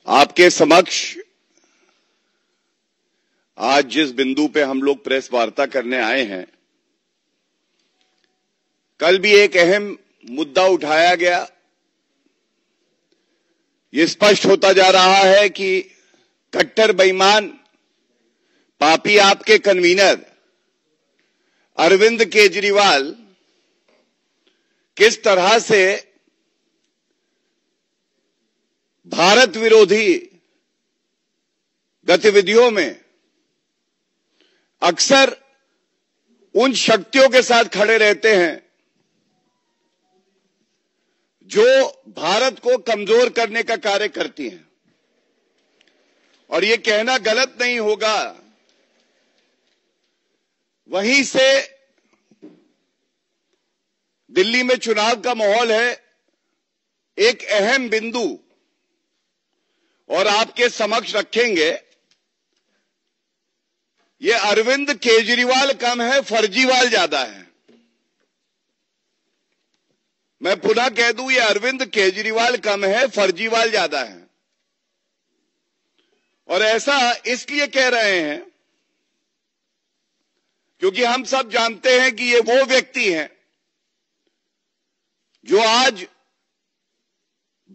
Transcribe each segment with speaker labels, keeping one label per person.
Speaker 1: आपके समक्ष आज जिस बिंदु पे हम लोग प्रेस वार्ता करने आए हैं, कल भी एक अहम मुद्दा उठाया गया। ये स्पष्ट होता जा रहा है कि कट्टर बेईमान पापी आपके कन्वीनर अरविंद केजरीवाल किस तरह से भारत विरोधी गतिविधियों में अक्सर उन शक्तियों के साथ खड़े रहते हैं जो भारत को कमजोर करने का कार्य करती हैं। और ये कहना गलत नहीं होगा, वहीं से दिल्ली में चुनाव का माहौल है। एक अहम बिंदु और आपके समक्ष रखेंगे, ये अरविंद केजरीवाल कम है, फर्जीवाल ज्यादा है। मैं पुनः कह दूं, ये अरविंद केजरीवाल कम है, फर्जीवाल ज्यादा है। और ऐसा इसलिए कह रहे हैं क्योंकि हम सब जानते हैं कि ये वो व्यक्ति हैं जो आज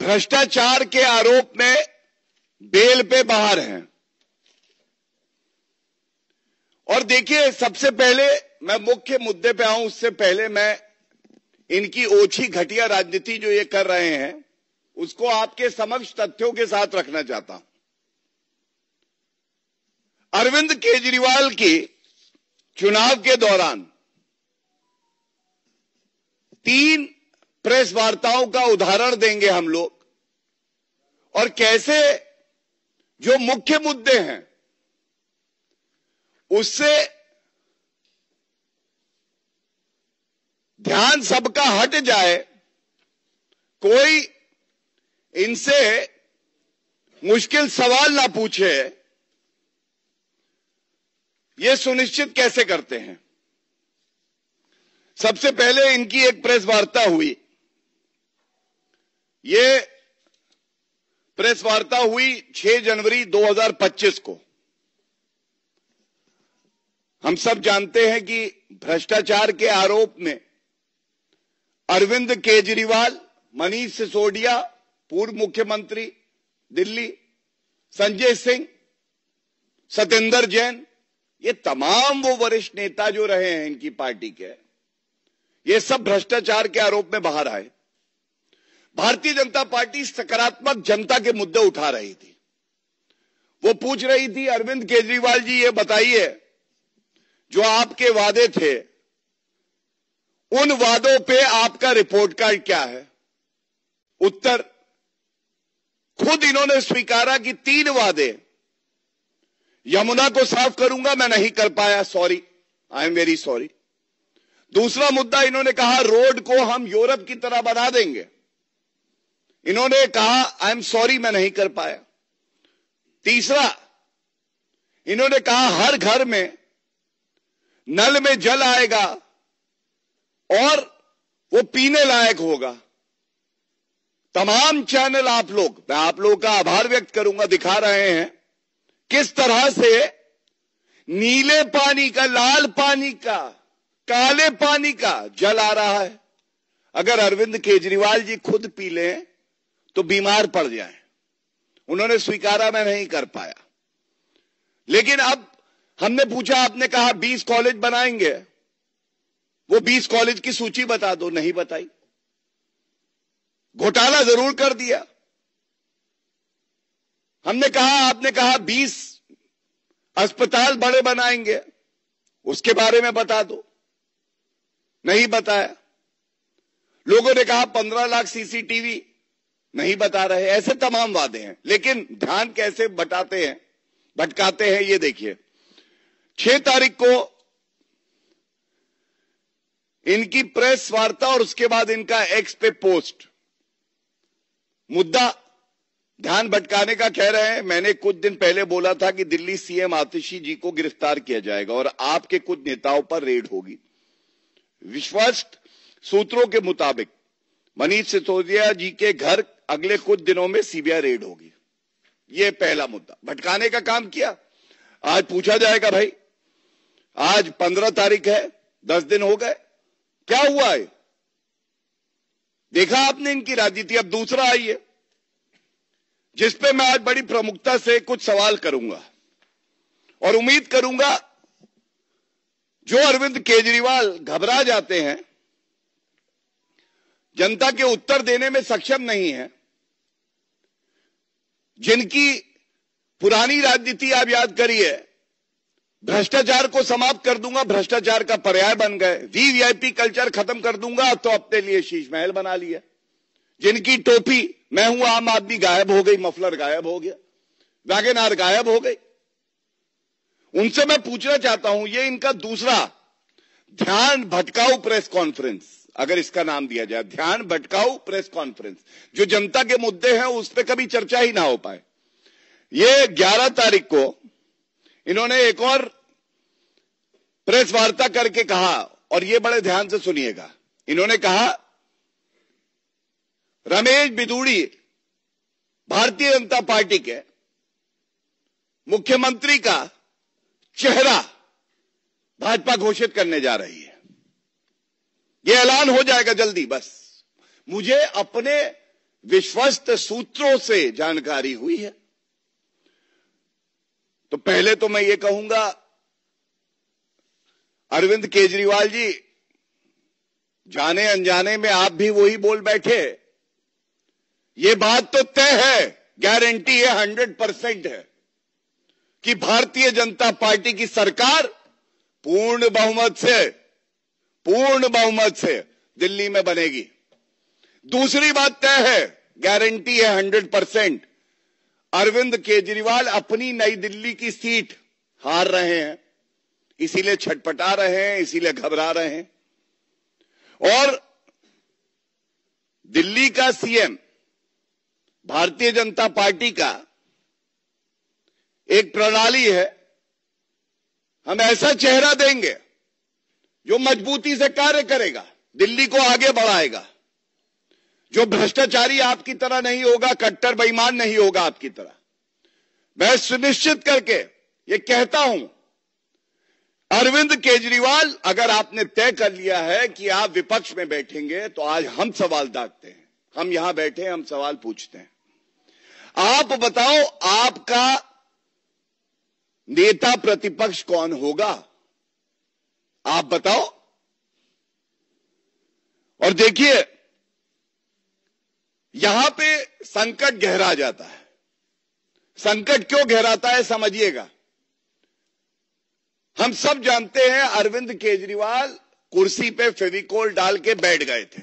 Speaker 1: भ्रष्टाचार के आरोप में बेल पे बाहर हैं। और देखिए, सबसे पहले मैं मुख्य मुद्दे पे आऊं, उससे पहले मैं इनकी ओछी घटिया राजनीति जो ये कर रहे हैं उसको आपके समक्ष तथ्यों के साथ रखना चाहता हूं। अरविंद केजरीवाल की चुनाव के दौरान 3 प्रेस वार्ताओं का उदाहरण देंगे हम लोग, और कैसे जो मुख्य मुद्दे हैं उससे ध्यान सबका हट जाए, कोई इनसे मुश्किल सवाल ना पूछे, ये सुनिश्चित कैसे करते हैं। सबसे पहले इनकी एक प्रेस वार्ता हुई। ये प्रेस वार्ता हुई 6 जनवरी 2025 को। हम सब जानते हैं कि भ्रष्टाचार के आरोप में अरविंद केजरीवाल, मनीष सिसोदिया पूर्व मुख्यमंत्री दिल्ली, संजय सिंह, सत्येंद्र जैन, ये तमाम वो वरिष्ठ नेता जो रहे हैं इनकी पार्टी के, ये सब भ्रष्टाचार के आरोप में बाहर आए। भारतीय जनता पार्टी सकारात्मक जनता के मुद्दे उठा रही थी। वो पूछ रही थी, अरविंद केजरीवाल जी ये बताइए, जो आपके वादे थे उन वादों पे आपका रिपोर्ट कार्ड क्या है। उत्तर, खुद इन्होंने स्वीकारा कि 3 वादे, यमुना को साफ करूंगा, मैं नहीं कर पाया, sorry, I am very sorry. दूसरा मुद्दा, इन्होंने कहा रोड को हम यूरोप की तरह बना देंगे, इन्होंने कहा आई एम सॉरी, मैं नहीं कर पाया। तीसरा, इन्होंने कहा हर घर में नल में जल आएगा और वो पीने लायक होगा। तमाम चैनल मैं आप लोगों का आभार व्यक्त करूंगा, दिखा रहे हैं किस तरह से नीले पानी का, लाल पानी का, काले पानी का जल आ रहा है। अगर अरविंद केजरीवाल जी खुद पी लें तो बीमार पड़ जाएं। उन्होंने स्वीकारा मैं नहीं कर पाया। लेकिन अब हमने पूछा, आपने कहा 20 कॉलेज बनाएंगे, वो 20 कॉलेज की सूची बता दो, नहीं बताई। घोटाला जरूर कर दिया। हमने कहा, आपने कहा 20 अस्पताल बड़े बनाएंगे, उसके बारे में बता दो, नहीं बताया। लोगों ने कहा 15 लाख सीसीटीवी, नहीं बता रहे। ऐसे तमाम वादे हैं, लेकिन ध्यान कैसे भटकाते हैं ये देखिए। 6 तारीख को इनकी प्रेस वार्ता और उसके बाद इनका एक्स पे पोस्ट, मुद्दा ध्यान भटकाने का कह रहे हैं। मैंने कुछ दिन पहले बोला था कि दिल्ली सीएम आतिशी जी को गिरफ्तार किया जाएगा और आपके कुछ नेताओं पर रेड होगी। विश्वस्त सूत्रों के मुताबिक मनीष सिसोदिया जी के घर अगले कुछ दिनों में सीबीआई रेड होगी। ये पहला मुद्दा, भटकाने का काम किया। आज पूछा जाएगा भाई, आज 15 तारीख है, 10 दिन हो गए, क्या हुआ है? देखा आपने इनकी राजनीति। अब दूसरा आइए, जिस पे मैं आज बड़ी प्रमुखता से कुछ सवाल करूंगा और उम्मीद करूंगा जो अरविंद केजरीवाल घबरा जाते हैं, जनता के उत्तर देने में सक्षम नहीं है, जिनकी पुरानी राजनीति आप याद करिए, भ्रष्टाचार को समाप्त कर दूंगा, भ्रष्टाचार का पर्याय बन गए, वीवीआईपी कल्चर खत्म कर दूंगा, तो अपने लिए शीश महल बना लिया। जिनकी टोपी मैं हूं आम आदमी गायब हो गई, मफलर गायब हो गया, वैगन आर गायब हो गई। उनसे मैं पूछना चाहता हूं, ये इनका दूसरा ध्यान भटकाऊ प्रेस कॉन्फ्रेंस, अगर इसका नाम दिया जाए, ध्यान भटकाऊ प्रेस कॉन्फ्रेंस, जो जनता के मुद्दे हैं उस पर कभी चर्चा ही ना हो पाए। ये 11 तारीख को इन्होंने एक और प्रेस वार्ता करके कहा, और ये बड़े ध्यान से सुनिएगा, इन्होंने कहा रमेश बिधूड़ी भारतीय जनता पार्टी के मुख्यमंत्री का चेहरा भाजपा घोषित करने जा रही है। यह ऐलान हो जाएगा जल्दी। बस मुझे अपने विश्वस्त सूत्रों से जानकारी हुई है। तो पहले तो मैं ये कहूंगा, अरविंद केजरीवाल जी, जाने अनजाने में आप भी वही बोल बैठे। ये बात तो तय है, गारंटी है, 100% है कि भारतीय जनता पार्टी की सरकार पूर्ण बहुमत से दिल्ली में बनेगी। दूसरी बात तय है, गारंटी है 100%, अरविंद केजरीवाल अपनी नई दिल्ली की सीट हार रहे हैं, इसीलिए छटपटा रहे हैं, इसीलिए घबरा रहे हैं। और दिल्ली का सीएम भारतीय जनता पार्टी का एक प्रणाली है, हम ऐसा चेहरा देंगे जो मजबूती से कार्य करेगा, दिल्ली को आगे बढ़ाएगा, जो भ्रष्टाचारी आपकी तरह नहीं होगा, कट्टर बेईमान नहीं होगा आपकी तरह। मैं सुनिश्चित करके ये कहता हूं, अरविंद केजरीवाल, अगर आपने तय कर लिया है कि आप विपक्ष में बैठेंगे, तो आज हम सवाल दागते हैं, हम यहां बैठे, हम सवाल पूछते हैं। आप बताओ, आपका नेता प्रतिपक्ष कौन होगा? आप बताओ। और देखिए, यहां पे संकट गहरा जाता है। संकट क्यों गहराता है समझिएगा। हम सब जानते हैं, अरविंद केजरीवाल कुर्सी पे फेविकोल डाल के बैठ गए थे।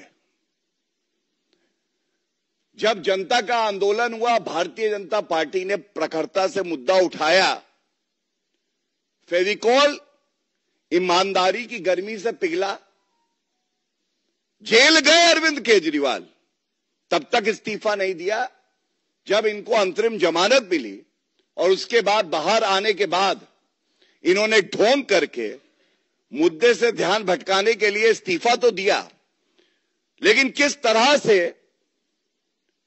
Speaker 1: जब जनता का आंदोलन हुआ, भारतीय जनता पार्टी ने प्रखरता से मुद्दा उठाया, फेविकोल ईमानदारी की गर्मी से पिघला, जेल गए अरविंद केजरीवाल, तब तक इस्तीफा नहीं दिया। जब इनको अंतरिम जमानत मिली और उसके बाद बाहर आने के बाद इन्होंने ढोंग करके मुद्दे से ध्यान भटकाने के लिए इस्तीफा तो दिया, लेकिन किस तरह से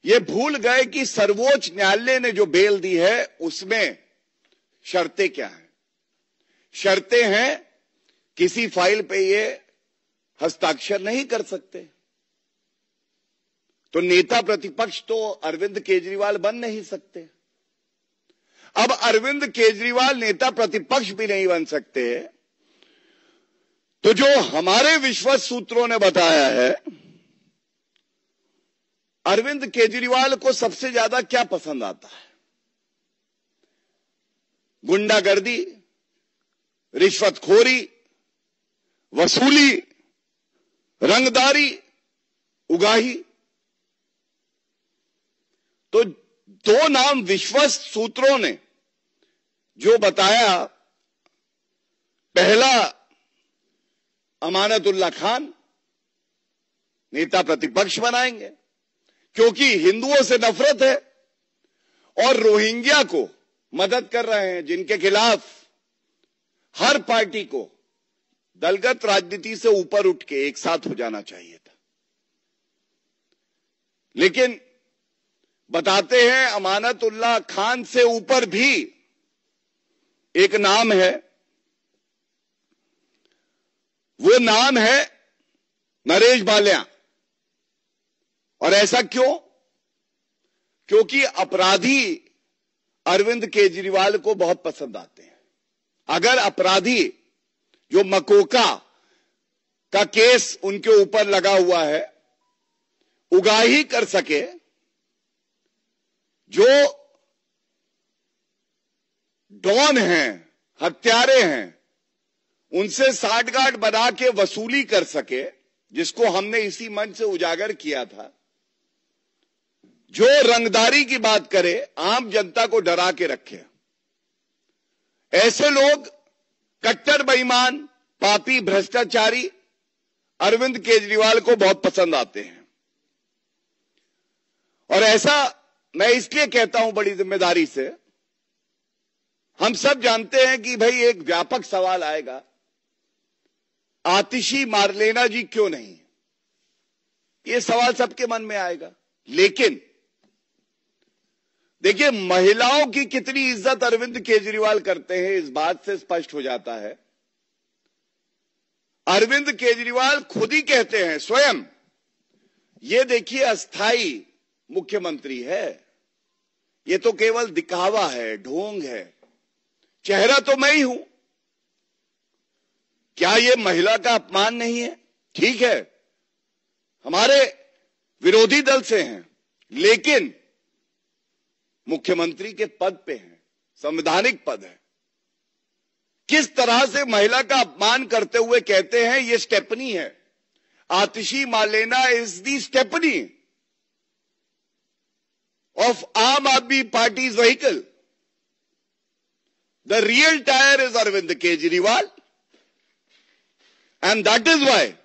Speaker 1: ये भूल गए कि सर्वोच्च न्यायालय ने जो बेल दी है उसमें शर्तें क्या हैं। शर्तें हैं, किसी फाइल पे ये हस्ताक्षर नहीं कर सकते। तो नेता प्रतिपक्ष तो अरविंद केजरीवाल बन नहीं सकते। अब अरविंद केजरीवाल नेता प्रतिपक्ष भी नहीं बन सकते, तो जो हमारे विश्वस्त सूत्रों ने बताया है, अरविंद केजरीवाल को सबसे ज्यादा क्या पसंद आता है? गुंडागर्दी, रिश्वतखोरी, वसूली, रंगदारी, उगाही। तो दो नाम विश्वस्त सूत्रों ने जो बताया, पहला अमानतुल्लाह खान नेता प्रतिपक्ष बनाएंगे क्योंकि हिंदुओं से नफरत है और रोहिंग्या को मदद कर रहे हैं, जिनके खिलाफ हर पार्टी को दलगत राजनीति से ऊपर उठ के एक साथ हो जाना चाहिए था। लेकिन बताते हैं अमानतुल्लाह खान से ऊपर भी एक नाम है, वो नाम है नरेश भाल्या। और ऐसा क्यों? क्योंकि अपराधी अरविंद केजरीवाल को बहुत पसंद आते हैं। अगर अपराधी जो मकोका का केस उनके ऊपर लगा हुआ है उगाही कर सके, जो डॉन हैं, हत्यारे हैं, उनसे साठगांठ बना के वसूली कर सके, जिसको हमने इसी मंच से उजागर किया था, जो रंगदारी की बात करे, आम जनता को डरा के रखे, ऐसे लोग कट्टर बेईमान, पापी, भ्रष्टाचारी अरविंद केजरीवाल को बहुत पसंद आते हैं। और ऐसा मैं इसलिए कहता हूं बड़ी जिम्मेदारी से, हम सब जानते हैं कि भाई एक व्यापक सवाल आएगा, आतिशी मारलेना जी क्यों नहीं, ये सवाल सबके मन में आएगा। लेकिन देखिए, महिलाओं की कितनी इज्जत अरविंद केजरीवाल करते हैं, इस बात से स्पष्ट हो जाता है। अरविंद केजरीवाल खुद ही कहते हैं स्वयं, ये देखिए अस्थाई मुख्यमंत्री है, ये तो केवल दिखावा है, ढोंग है, चेहरा तो मैं ही हूं। क्या ये महिला का अपमान नहीं है? ठीक है, हमारे विरोधी दल से हैं, लेकिन मुख्यमंत्री के पद पे हैं, संवैधानिक पद है। किस तरह से महिला का अपमान करते हुए कहते हैं ये स्टेपनी है, Atishi Marlena is the stepney of Aam Aadmi Party's vehicle. The real tire is Arvind Kejriwal, and that is why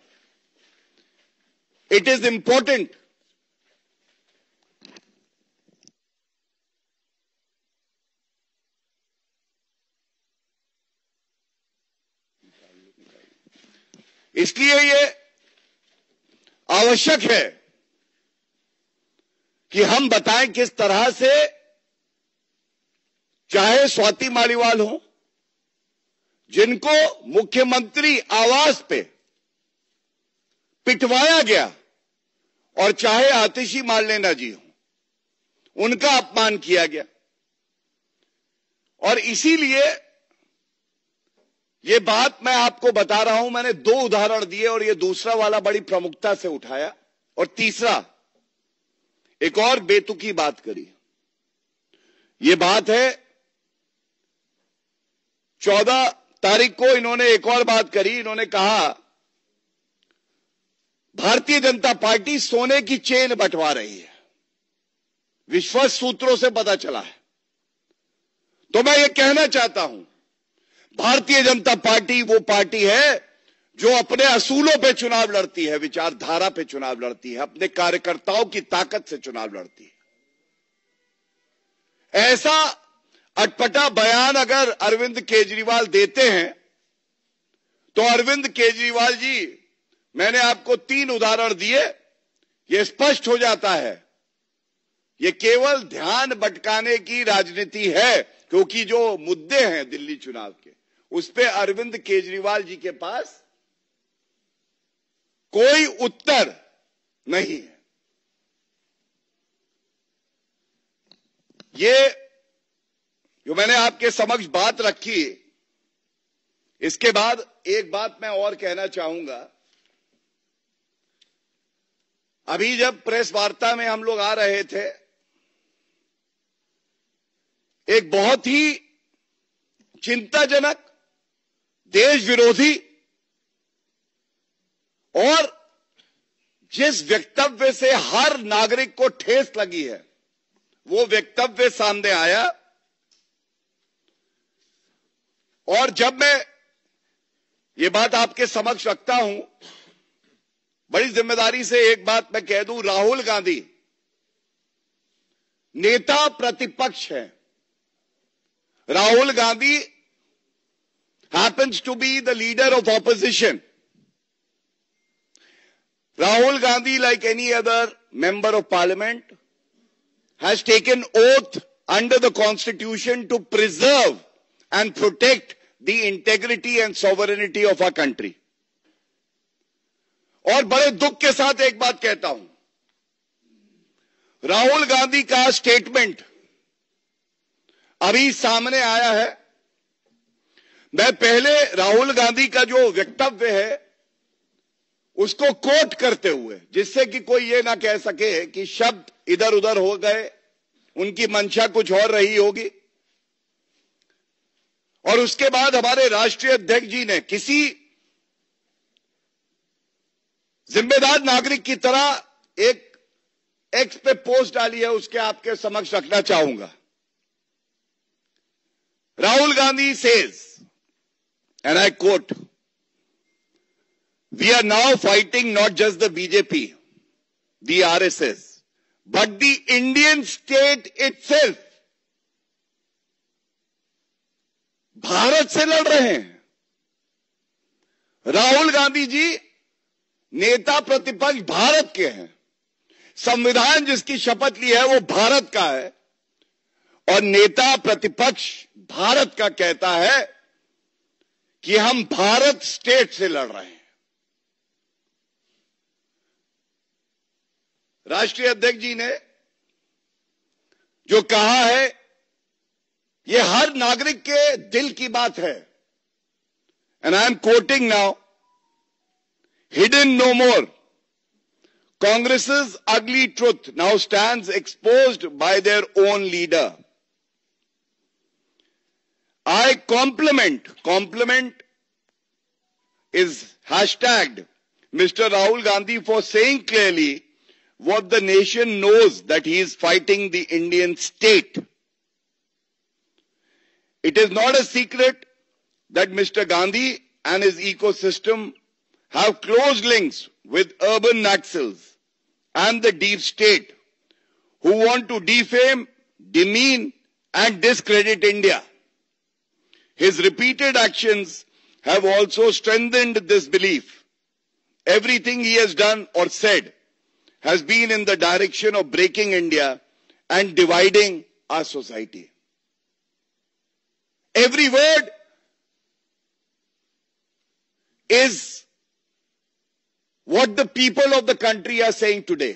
Speaker 1: it is important इसलिए ये आवश्यक है कि हम बताएं किस तरह से, चाहे स्वाति मालीवाल हो जिनको मुख्यमंत्री आवास पे पिटवाया गया, और चाहे आतिशी मारलेना जी हो, उनका अपमान किया गया। और इसीलिए ये बात मैं आपको बता रहा हूं। मैंने 2 उदाहरण दिए और ये दूसरा वाला बड़ी प्रमुखता से उठाया, और तीसरा एक और बेतुकी बात करी। ये बात है 14 तारीख को इन्होंने एक और बात करी। इन्होंने कहा भारतीय जनता पार्टी सोने की चेन बंटवा रही है, विश्वस्त सूत्रों से पता चला है। तो मैं ये कहना चाहता हूं, भारतीय जनता पार्टी वो पार्टी है जो अपने असूलों पे चुनाव लड़ती है, विचारधारा पे चुनाव लड़ती है, अपने कार्यकर्ताओं की ताकत से चुनाव लड़ती है। ऐसा अटपटा बयान अगर अरविंद केजरीवाल देते हैं, तो अरविंद केजरीवाल जी, मैंने आपको 3 उदाहरण दिए, यह स्पष्ट हो जाता है ये केवल ध्यान भटकाने की राजनीति है, क्योंकि जो मुद्दे हैं दिल्ली चुनाव के, उस पे अरविंद केजरीवाल जी के पास कोई उत्तर नहीं है। ये जो मैंने आपके समक्ष बात रखी, इसके बाद एक बात मैं और कहना चाहूंगा। अभी जब प्रेस वार्ता में हम लोग आ रहे थे, एक बहुत ही चिंताजनक, देश विरोधी और जिस वक्तव्य से हर नागरिक को ठेस लगी है, वो वक्तव्य सामने आया। और जब मैं ये बात आपके समक्ष रखता हूं, बड़ी जिम्मेदारी से एक बात मैं कह दूं, राहुल गांधी नेता प्रतिपक्ष है। Rahul Gandhi happens to be the leader of opposition. Rahul Gandhi, like any other member of parliament, has taken oath under the Constitution to preserve and protect the integrity and sovereignty of our country. और बड़े दुख के साथ एक बात कहता हूं, राहुल गांधी का स्टेटमेंट अभी सामने आया है। मैं पहले राहुल गांधी का जो वक्तव्य है उसको कोट करते हुए, जिससे कि कोई ये ना कह सके कि शब्द इधर उधर हो गए, उनकी मंशा कुछ और रही होगी। और उसके बाद हमारे राष्ट्रीय अध्यक्ष जी ने किसी जिम्मेदार नागरिक की तरह एक एक्स पे पोस्ट डाली है, उसके आपके समक्ष रखना चाहूंगा। Rahul Gandhi says, and I quote, "We are now fighting not just the BJP, the RSS, but the Indian state itself." Bharat से लड़ रहे हैं। राहुल गांधी जी नेता प्रतिपक्ष भारत के हैं। संविधान जिसकी शपथ ली है वो भारत का है, और नेता प्रतिपक्ष भारत का कहता है कि हम भारत स्टेट से लड़ रहे हैं। राष्ट्रीय अध्यक्ष जी ने जो कहा है ये हर नागरिक के दिल की बात है। And I am quoting now, "Hidden no more. Congress's ugly truth now stands exposed by their own leader. I compliment is hashtagged Mr. Rahul Gandhi for saying clearly what the nation knows, that he is fighting the Indian state. It is not a secret that Mr. Gandhi and his ecosystem have close links with urban Naxals and the deep state who want to defame, demean and discredit India. His repeated actions have also strengthened this belief. Everything he has done or said has been in the direction of breaking India and dividing our society." Every word is what the people of the country are saying today.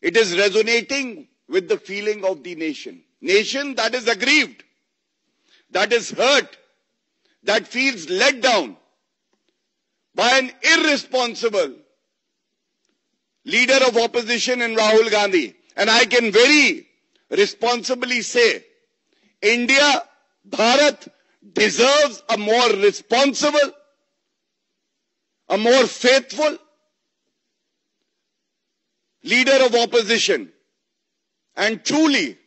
Speaker 1: It is resonating with the feeling of the nation. Nation that is aggrieved, that is hurt, that feels let down by an irresponsible leader of opposition in Rahul Gandhi. And I can very responsibly say, India, Bharat deserves a more responsible, a more faithful leader of opposition. And truly,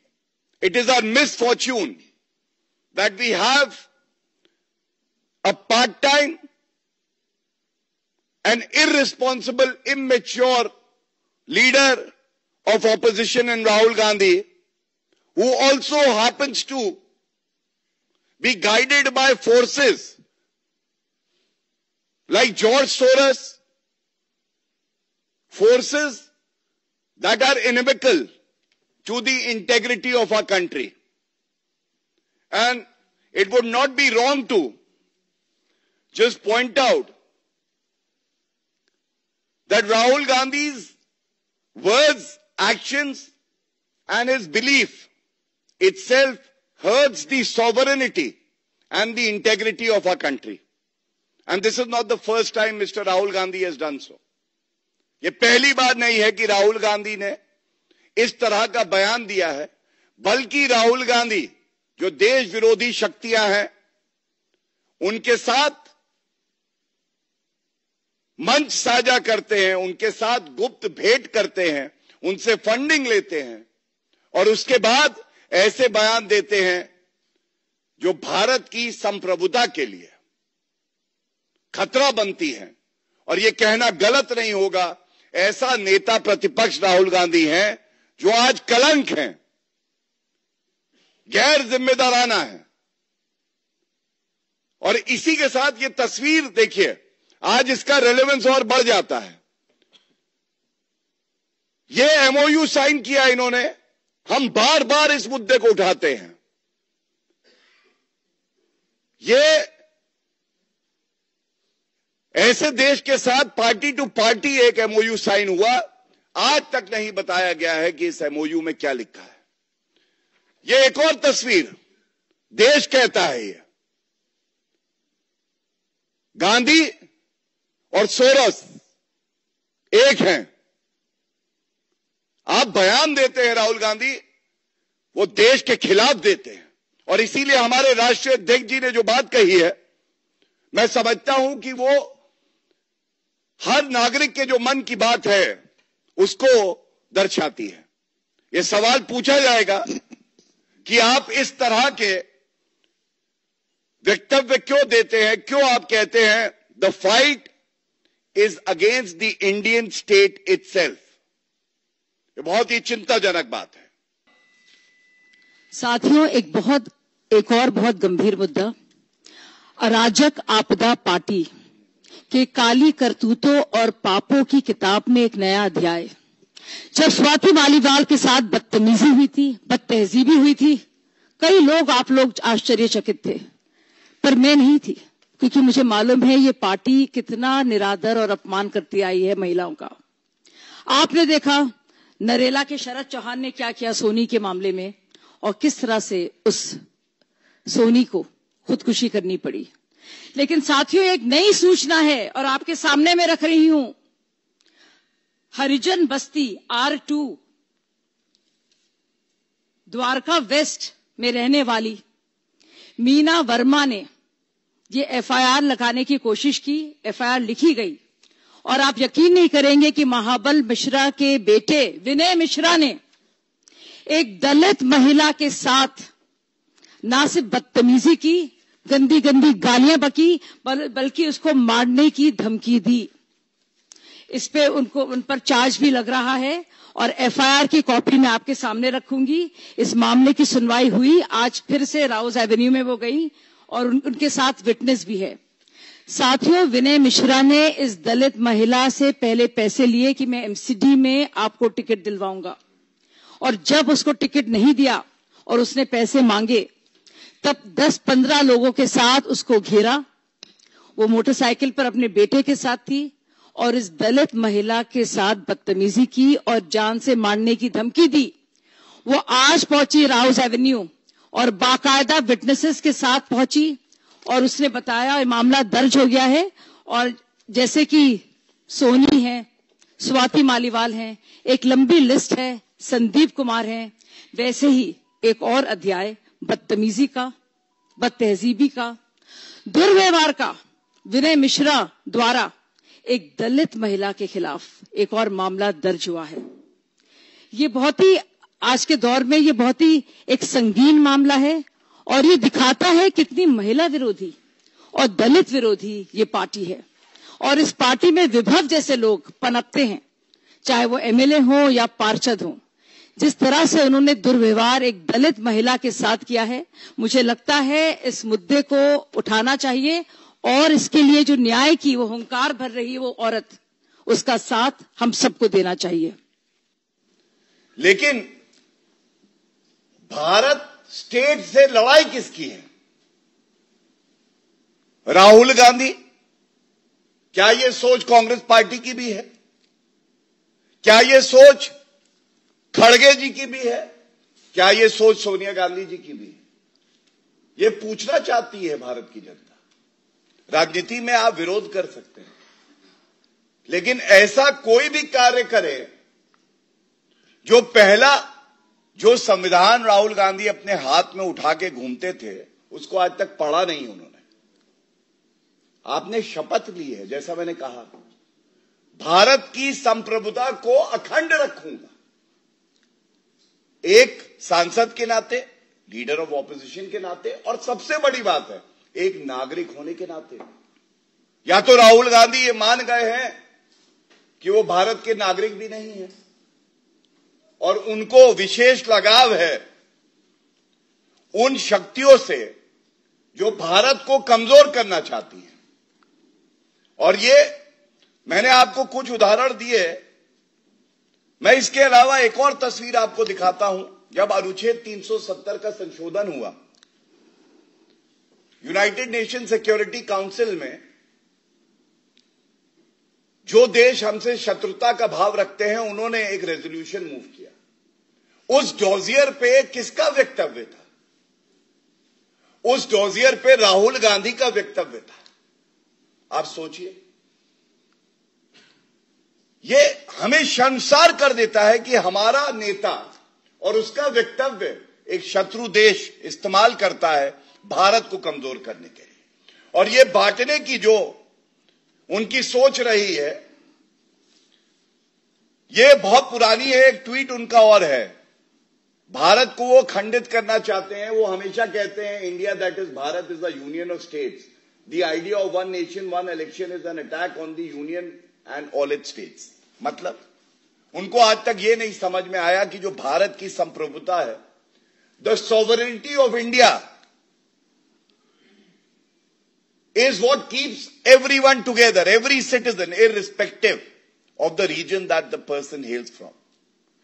Speaker 1: it is our misfortune that we have a part-time and irresponsible, immature leader of opposition in Rahul Gandhi, who also happens to be guided by forces like George Soros, forces that are inimical to the integrity of our country. And it would not be wrong to just point out that Rahul Gandhi's words, actions and his belief itself hurts the sovereignty and the integrity of our country. And this is not the first time Mr. Rahul Gandhi has done so. ये पहली बार नहीं है कि राहुल गांधी ने इस तरह का बयान दिया है, बल्कि राहुल गांधी जो देश विरोधी शक्तियां हैं उनके साथ मंच साझा करते हैं, उनके साथ गुप्त भेंट करते हैं, उनसे फंडिंग लेते हैं और उसके बाद ऐसे बयान देते हैं जो भारत की संप्रभुता के लिए खतरा बनती हैं। और ये कहना गलत नहीं होगा, ऐसा नेता प्रतिपक्ष राहुल गांधी हैं जो आज कलंक हैं, गैर जिम्मेदाराना है। और इसी के साथ ये तस्वीर देखिए, आज इसका रेलेवेंस और बढ़ जाता है। ये एमओयू साइन किया इन्होंने हम बार बार इस मुद्दे को उठाते हैं। ये ऐसे देश के साथ पार्टी टू पार्टी एक एमओयू साइन हुआ, आज तक नहीं बताया गया है कि इस एमओयू में क्या लिखा है। ये एक और तस्वीर देश कहता है। ये गांधी और सोरोस एक हैं। आप बयान देते हैं राहुल गांधी, वो देश के खिलाफ देते हैं। और इसीलिए हमारे राष्ट्रीय अध्यक्ष जी ने जो बात कही है, मैं समझता हूं कि वो हर नागरिक के जो मन की बात है उसको दर्शाती है। ये सवाल पूछा जाएगा कि आप इस तरह के वक्तव्य क्यों देते हैं, क्यों आप कहते हैं the fight is against the Indian state itself. ये बहुत ही चिंताजनक बात है।
Speaker 2: साथियों, एक और बहुत गंभीर मुद्दा, अराजक आपदा पार्टी के काली करतूतों और पापों की किताब में एक नया अध्याय। जब स्वाति मालीवाल के साथ बदतमीजी हुई थी, बदतहजीबी हुई थी, कई लोग, आप लोग आश्चर्यचकित थे, पर मैं नहीं थी, क्योंकि मुझे मालूम है ये पार्टी कितना निरादर और अपमान करती आई है महिलाओं का। आपने देखा नरेला के शरद चौहान ने क्या किया सोनी के मामले में, और किस तरह से उस सोनी को खुदकुशी करनी पड़ी। लेकिन साथियों, एक नई सूचना है और आपके सामने में रख रही हूं। हरिजन बस्ती R2 द्वारका वेस्ट में रहने वाली मीना वर्मा ने ये FIR लगाने की कोशिश की, FIR लिखी गई, और आप यकीन नहीं करेंगे कि महाबल मिश्रा के बेटे विनय मिश्रा ने एक दलित महिला के साथ ना सिर्फ बदतमीजी की, गंदी गंदी गालियां बकी, बल्कि उसको मारने की धमकी दी। इस पे उन पर चार्ज भी लग रहा है और FIR की कॉपी मैं आपके सामने रखूंगी। इस मामले की सुनवाई हुई, आज फिर से राउज एवेन्यू में वो गई और उनके साथ विटनेस भी है। साथियों, विनय मिश्रा ने इस दलित महिला से पहले पैसे लिए कि मैं MCD में आपको टिकट दिलवाऊंगा, और जब उसको टिकट नहीं दिया और उसने पैसे मांगे, तब 10-15 लोगों के साथ उसको घेरा। वो मोटरसाइकिल पर अपने बेटे के साथ थी और इस दलित महिला के साथ बदतमीजी की और जान से मारने की धमकी दी। वो आज पहुंची राउज एवेन्यू और बाकायदा विटनेसेस के साथ पहुंची और उसने बताया ये मामला दर्ज हो गया है, और जैसे कि सोनी है, स्वाति मालीवाल है, एक लंबी लिस्ट है, संदीप कुमार है, वैसे ही एक और अध्याय बदतमीजी का, बदतहजीबी का, दुर्व्यवहार का विनय मिश्रा द्वारा एक दलित महिला के खिलाफ एक और मामला दर्ज हुआ है। ये बहुत ही आज के दौर में ये बहुत ही एक संगीन मामला है और ये दिखाता है कितनी महिला विरोधी और दलित विरोधी ये पार्टी है। और इस पार्टी में विभव जैसे लोग पनपते हैं, चाहे वो MLA हो या पार्षद हो। जिस तरह से उन्होंने दुर्व्यवहार एक दलित महिला के साथ किया है, मुझे लगता है इस मुद्दे को उठाना चाहिए और इसके लिए जो न्याय की वो हुंकार भर रही है वो औरत, उसका साथ हम सबको देना चाहिए।
Speaker 1: लेकिन भारत स्टेट से लड़ाई किसकी है? राहुल गांधी? क्या ये सोच कांग्रेस पार्टी की भी है? क्या ये सोच खड़गे जी की भी है? क्या ये सोच सोनिया गांधी जी की भी है? ये पूछना चाहती है भारत की जनता। राजनीति में आप विरोध कर सकते हैं, लेकिन ऐसा कोई भी कार्य करे जो पहला जो संविधान राहुल गांधी अपने हाथ में उठा के घूमते थे, उसको आज तक पढ़ा नहीं उन्होंने। आपने शपथ ली है, जैसा मैंने कहा, भारत की संप्रभुता को अखंड रखूंगा। एक सांसद के नाते, लीडर ऑफ ऑपोजिशन के नाते, और सबसे बड़ी बात है एक नागरिक होने के नाते। या तो राहुल गांधी ये मान गए हैं कि वो भारत के नागरिक भी नहीं है और उनको विशेष लगाव है उन शक्तियों से जो भारत को कमजोर करना चाहती हैं। और ये मैंने आपको कुछ उदाहरण दिए, मैं इसके अलावा एक और तस्वीर आपको दिखाता हूं। जब अनुच्छेद 370 का संशोधन हुआ, यूनाइटेड नेशन सिक्योरिटी काउंसिल में जो देश हमसे शत्रुता का भाव रखते हैं, उन्होंने एक रेजोल्यूशन मूव किया। उस डोजियर पे किसका वक्तव्य था? उस डोजियर पे राहुल गांधी का वक्तव्य था। आप सोचिए, ये हमें शर्मसार कर देता है कि हमारा नेता और उसका वक्तव्य एक शत्रु देश इस्तेमाल करता है भारत को कमजोर करने के लिए। और ये बांटने की जो उनकी सोच रही है, ये बहुत पुरानी है। एक ट्वीट उनका और है, भारत को वो खंडित करना चाहते हैं। वो हमेशा कहते हैं India that is Bharat is the union of states, the idea of one nation one election is an attack on the union and all it's states. मतलब उनको आज तक ये नहीं समझ में आया कि जो भारत की संप्रभुता है, the sovereignty of India is what keeps everyone together, every citizen, irrespective of the region that the person hails from.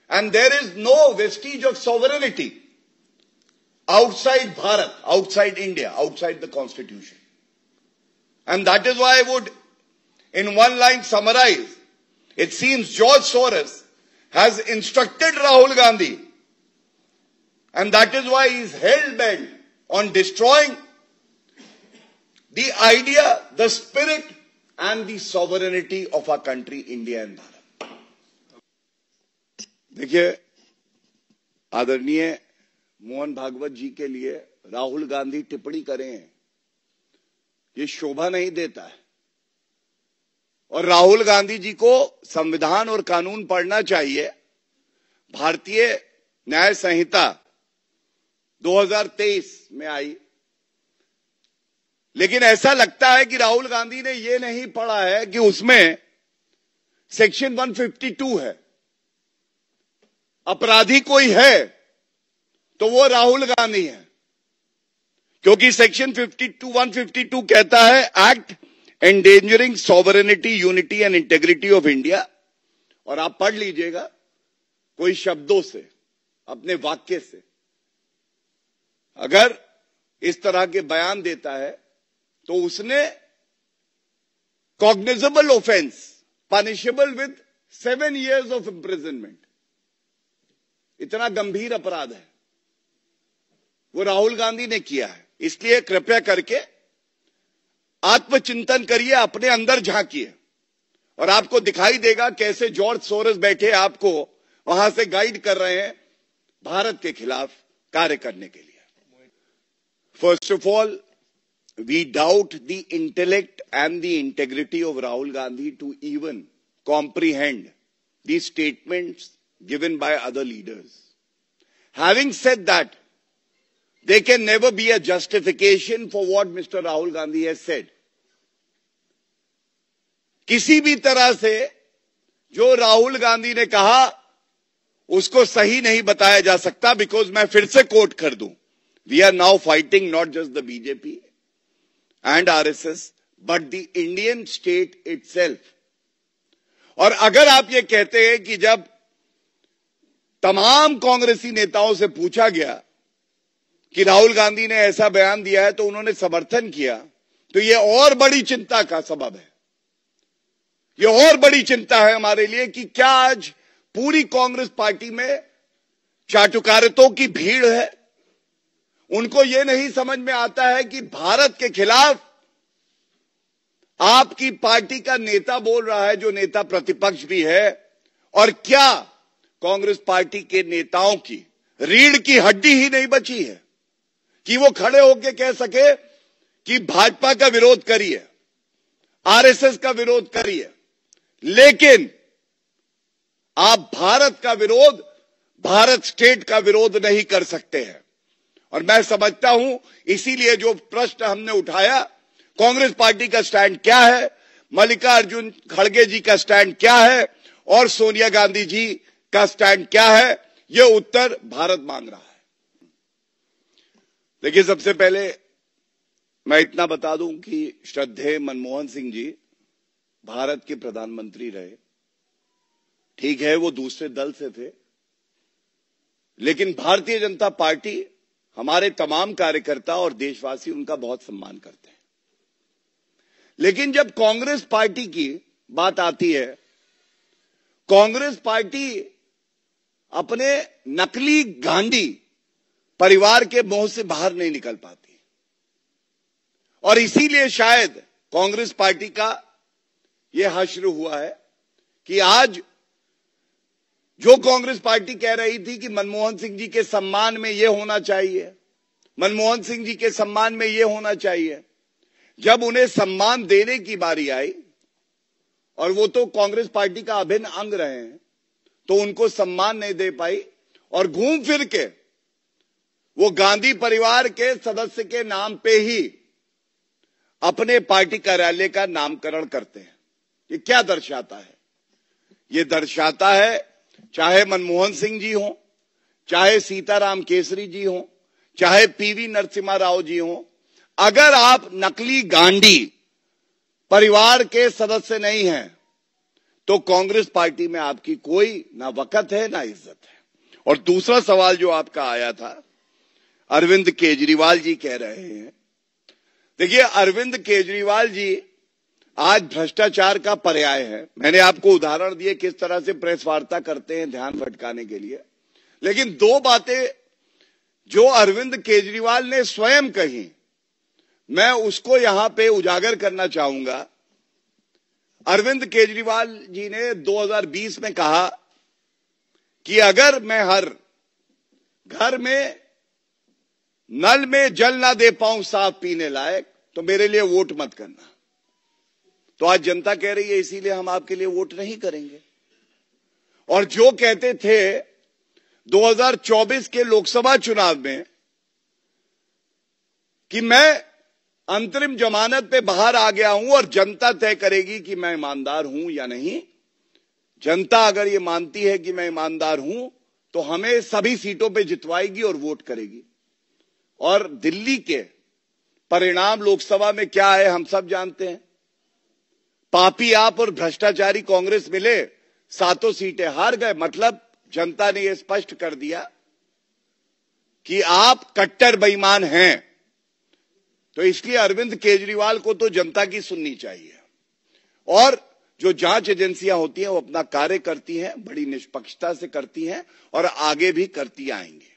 Speaker 1: And there is no vestige of sovereignty outside Bharat, outside India, outside the constitution. And that is why I would, in one line, summarize. It seems George Soros has instructed Rahul Gandhi, and that is why he is hell-bent on destroying the idea, the spirit and the sovereignty of our country, India and Bharat. देखिए, आदरणीय मोहन भागवत जी के लिए राहुल गांधी टिप्पणी करें, ये शोभा नहीं देता है। और राहुल गांधी जी को संविधान और कानून पढ़ना चाहिए। भारतीय न्याय संहिता 2023 में आई, लेकिन ऐसा लगता है कि राहुल गांधी ने यह नहीं पढ़ा है कि उसमें सेक्शन 152 है। अपराधी कोई है तो वो राहुल गांधी है, क्योंकि सेक्शन 152 कहता है act endangering sovereignty, unity and integrity of India. और आप पढ़ लीजिएगा कोई शब्दों से, अपने वाक्य से अगर इस तरह के बयान देता है तो उसने cognizable offence, punishable with 7 years of imprisonment, इतना गंभीर अपराध है, वो राहुल गांधी ने किया है। इसलिए कृपया करके आत्मचिंतन करिए, अपने अंदर झांकिए और आपको दिखाई देगा कैसे जॉर्ज सोरोस बैठे आपको वहां से गाइड कर रहे हैं भारत के खिलाफ कार्य करने के लिए। First of all, we doubt the intellect and the integrity of Rahul Gandhi to even comprehend the statements given by other leaders. Having said that, there can never be a justification for what Mr. Rahul Gandhi has said. किसी भी तरह से जो राहुल गांधी ने कहा उसको सही नहीं बताया जा सकता, बिकॉज मैं फिर से कोट कर दूं, we are now fighting not just the BJP and RSS, but the Indian state itself. और अगर आप ये कहते हैं कि जब तमाम कांग्रेसी नेताओं से पूछा गया कि राहुल गांधी ने ऐसा बयान दिया है तो उन्होंने समर्थन किया, तो ये और बड़ी चिंता का सबब है। ये और बड़ी चिंता है हमारे लिए कि क्या आज पूरी कांग्रेस पार्टी में चाटुकारितों की भीड़ है। उनको ये नहीं समझ में आता है कि भारत के खिलाफ आपकी पार्टी का नेता बोल रहा है, जो नेता प्रतिपक्ष भी है, और क्या कांग्रेस पार्टी के नेताओं की रीढ़ की हड्डी ही नहीं बची है कि वो खड़े होकर कह सके कि भाजपा का विरोध करिए, आरएसएस का विरोध करिए, लेकिन आप भारत का विरोध, भारत स्टेट का विरोध नहीं कर सकते हैं। और मैं समझता हूं इसीलिए जो प्रश्न हमने उठाया, कांग्रेस पार्टी का स्टैंड क्या है, मल्लिकार्जुन खड़गे जी का स्टैंड क्या है और सोनिया गांधी जी का स्टैंड क्या है, यह उत्तर भारत मांग रहा है। देखिए, सबसे पहले मैं इतना बता दूं कि श्रद्धेय मनमोहन सिंह जी भारत के प्रधानमंत्री रहे। ठीक है, वो दूसरे दल से थे, लेकिन भारतीय जनता पार्टी, हमारे तमाम कार्यकर्ता और देशवासी उनका बहुत सम्मान करते हैं। लेकिन जब कांग्रेस पार्टी की बात आती है, कांग्रेस पार्टी अपने नकली गांडी परिवार के मोह से बाहर नहीं निकल पाती, और इसीलिए शायद कांग्रेस पार्टी का यह हश्र हुआ है कि आज जो कांग्रेस पार्टी कह रही थी कि मनमोहन सिंह जी के सम्मान में यह होना चाहिए, मनमोहन सिंह जी के सम्मान में यह होना चाहिए, जब उन्हें सम्मान देने की बारी आई, और वो तो कांग्रेस पार्टी का अभिन्न अंग रहे हैं, तो उनको सम्मान नहीं दे पाई, और घूम फिर के वो गांधी परिवार के सदस्य के नाम पे ही अपने पार्टी कार्यालय का नामकरण करते हैं। ये क्या दर्शाता है? ये दर्शाता है, चाहे मनमोहन सिंह जी हो, चाहे सीताराम केसरी जी हो, चाहे पीवी नरसिम्हा राव जी हो, अगर आप नकली गांडी परिवार के सदस्य नहीं हैं, तो कांग्रेस पार्टी में आपकी कोई ना वक़्त है ना इज्जत है। और दूसरा सवाल जो आपका आया था, अरविंद केजरीवाल जी कह रहे हैं, देखिए अरविंद केजरीवाल जी आज भ्रष्टाचार का पर्याय है। मैंने आपको उदाहरण दिए किस तरह से प्रेस वार्ता करते हैं ध्यान भटकाने के लिए, लेकिन दो बातें जो अरविंद केजरीवाल ने स्वयं कही, मैं उसको यहां पे उजागर करना चाहूंगा। अरविंद केजरीवाल जी ने 2020 में कहा कि अगर मैं हर घर में नल में जल ना दे पाऊं साफ पीने लायक, तो मेरे लिए वोट मत करना। तो आज जनता कह रही है इसीलिए हम आपके लिए वोट नहीं करेंगे। और जो कहते थे 2024 के लोकसभा चुनाव में कि मैं अंतरिम जमानत पे बाहर आ गया हूं और जनता तय करेगी कि मैं ईमानदार हूं या नहीं, जनता अगर ये मानती है कि मैं ईमानदार हूं तो हमें सभी सीटों पे जितवाएगी और वोट करेगी। और दिल्ली के परिणाम लोकसभा में क्या है हम सब जानते हैं। पापी आप और भ्रष्टाचारी कांग्रेस मिले, 7 सीटें हार गए। मतलब जनता ने यह स्पष्ट कर दिया कि आप कट्टर बेईमान हैं। तो इसलिए अरविंद केजरीवाल को तो जनता की सुननी चाहिए, और जो जांच एजेंसियां होती हैं वो अपना कार्य करती हैं, बड़ी निष्पक्षता से करती हैं और आगे भी करती आएंगी।